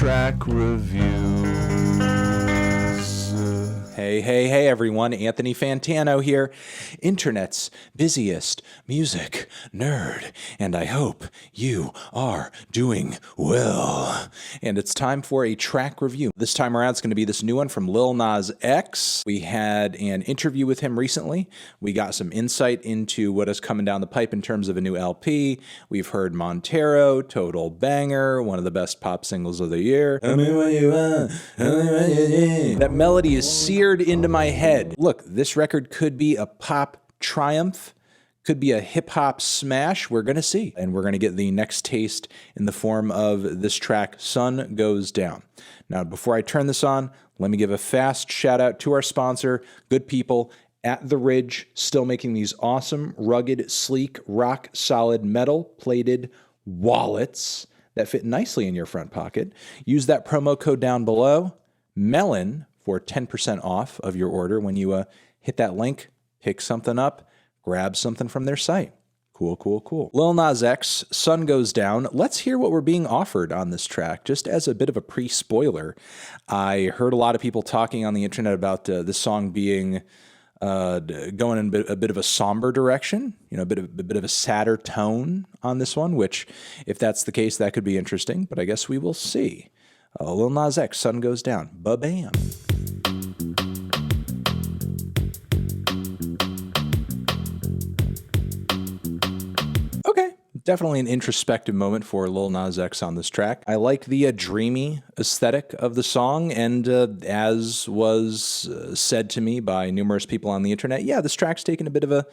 track reviews. Hey, everyone. Anthony Fantano here, internet's busiest music nerd, and I hope you are doing well. And it's time for a track review. This time around, it's going to be this new one from Lil Nas X. We had an interview with him recently. We got some insight into what is coming down the pipe in terms of a new LP. We've heard Montero, total banger, one of the best pop singles of the year. Tell me what you want, tell me what you need. That melody is seared into my head. Look, this record could be a pop triumph, could be a hip-hop smash. We're going to see. And we're going to get the next taste in the form of this track, Sun Goes Down. Now, before I turn this on, let me give a fast shout-out to our sponsor, good people at The Ridge, still making these awesome, rugged, sleek, rock-solid, metal-plated wallets that fit nicely in your front pocket. Use that promo code down below, melon, for 10% off of your order when you hit that link, pick something up, grab something from their site. Cool. Lil Nas X, Sun Goes Down. Let's hear what we're being offered on this track, just as a bit of a pre-spoiler. I heard a lot of people talking on the internet about this song being going in a bit of a somber direction, a bit of a sadder tone on this one, which, if that's the case, that could be interesting, but I guess we will see. Lil Nas X, Sun Goes Down. Ba-bam. Okay, definitely an introspective moment for Lil Nas X on this track. I like the dreamy aesthetic of the song, and as was said to me by numerous people on the internet, yeah, this track's taken a bit of a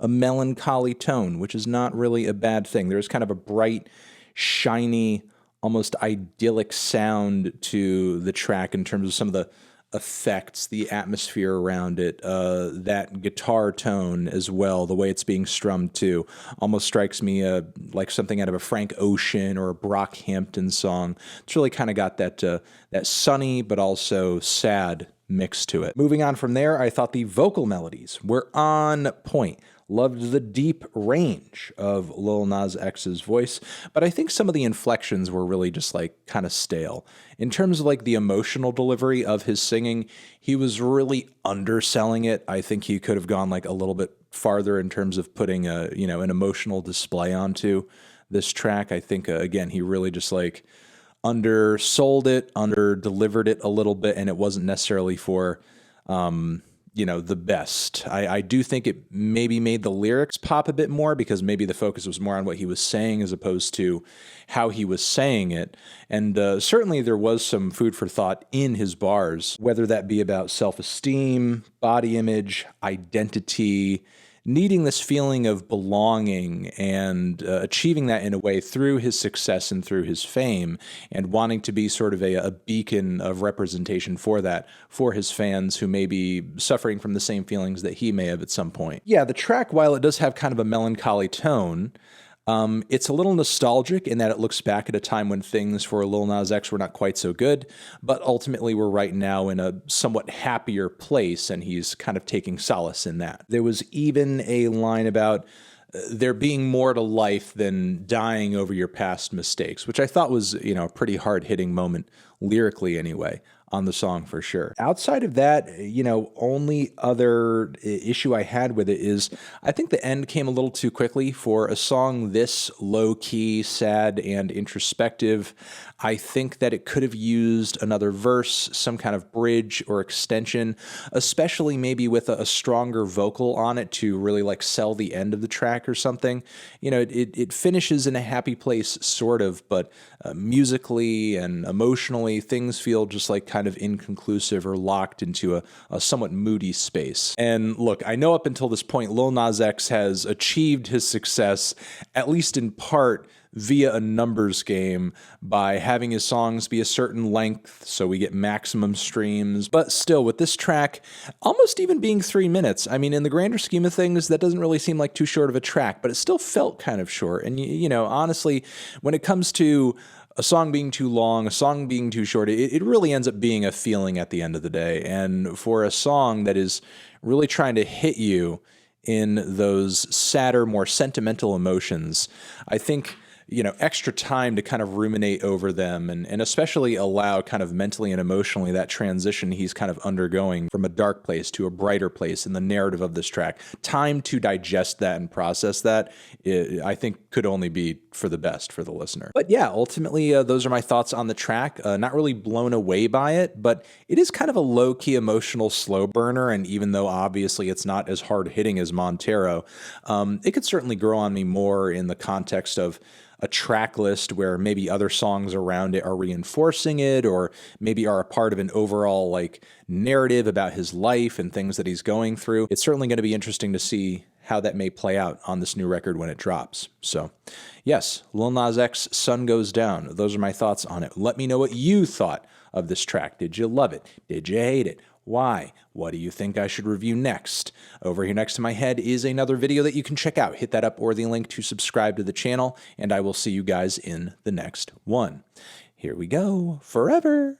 melancholy tone, which is not really a bad thing. There's kind of a bright, shiny, almost idyllic sound to the track in terms of some of the effects, the atmosphere around it, that guitar tone as well, the way it's being strummed too, almost strikes me like something out of a Frank Ocean or a Brockhampton song. It's really kind of got that sunny but also sad mix to it. Moving on from there, I thought the vocal melodies were on point. Loved the deep range of Lil Nas X's voice, but I think some of the inflections were really just like kind of stale. In terms of like the emotional delivery of his singing, he was really underselling it. I think he could have gone like a little bit farther in terms of putting an emotional display onto this track. I think again, he really just like undersold it, under-delivered it a little bit, and it wasn't necessarily for the best. I do think it maybe made the lyrics pop a bit more because maybe the focus was more on what he was saying as opposed to how he was saying it. And certainly there was some food for thought in his bars, whether that be about self-esteem, body image, identity, needing this feeling of belonging and achieving that in a way through his success and through his fame, and wanting to be sort of a beacon of representation for that, for his fans who may be suffering from the same feelings that he may have at some point. Yeah, the track, while it does have kind of a melancholy tone, it's a little nostalgic in that it looks back at a time when things for Lil Nas X were not quite so good, but ultimately we're right now in a somewhat happier place, and he's kind of taking solace in that. There was even a line about there being more to life than dying over your past mistakes, which I thought was, a pretty hard-hitting moment, lyrically anyway, on the song for sure. Outside of that, only other issue I had with it is I think the end came a little too quickly for a song this low-key, sad, and introspective. I think that it could have used another verse, some kind of bridge or extension, especially maybe with a stronger vocal on it to really like sell the end of the track or something. It finishes in a happy place, sort of, but musically and emotionally, things feel just like kind of inconclusive or locked into a somewhat moody space. And look, I know up until this point, Lil Nas X has achieved his success, at least in part, via a numbers game by having his songs be a certain length so we get maximum streams. But still, with this track almost even being 3 minutes, I mean, in the grander scheme of things, that doesn't really seem like too short of a track, but it still felt kind of short. And, honestly, when it comes to a song being too long, a song being too short, it really ends up being a feeling at the end of the day. And for a song that is really trying to hit you in those sadder, more sentimental emotions, I think extra time to kind of ruminate over them and especially allow kind of mentally and emotionally that transition he's kind of undergoing from a dark place to a brighter place in the narrative of this track. Time to digest that and process that, I think, could only be for the best for the listener. But yeah, ultimately, those are my thoughts on the track. Not really blown away by it, but it is kind of a low-key emotional slow burner, and even though obviously it's not as hard-hitting as Montero, it could certainly grow on me more in the context of a track list where maybe other songs around it are reinforcing it, or maybe are a part of an overall like narrative about his life and things that he's going through. It's certainly going to be interesting to see how that may play out on this new record when it drops. So yes, Lil Nas X, Sun Goes Down. Those are my thoughts on it. Let me know what you thought of this track. Did you love it? Did you hate it? Why? What do you think I should review next? Over here next to my head is another video that you can check out. Hit that up or the link to subscribe to the channel, and I will see you guys in the next one. Here we go. Forever.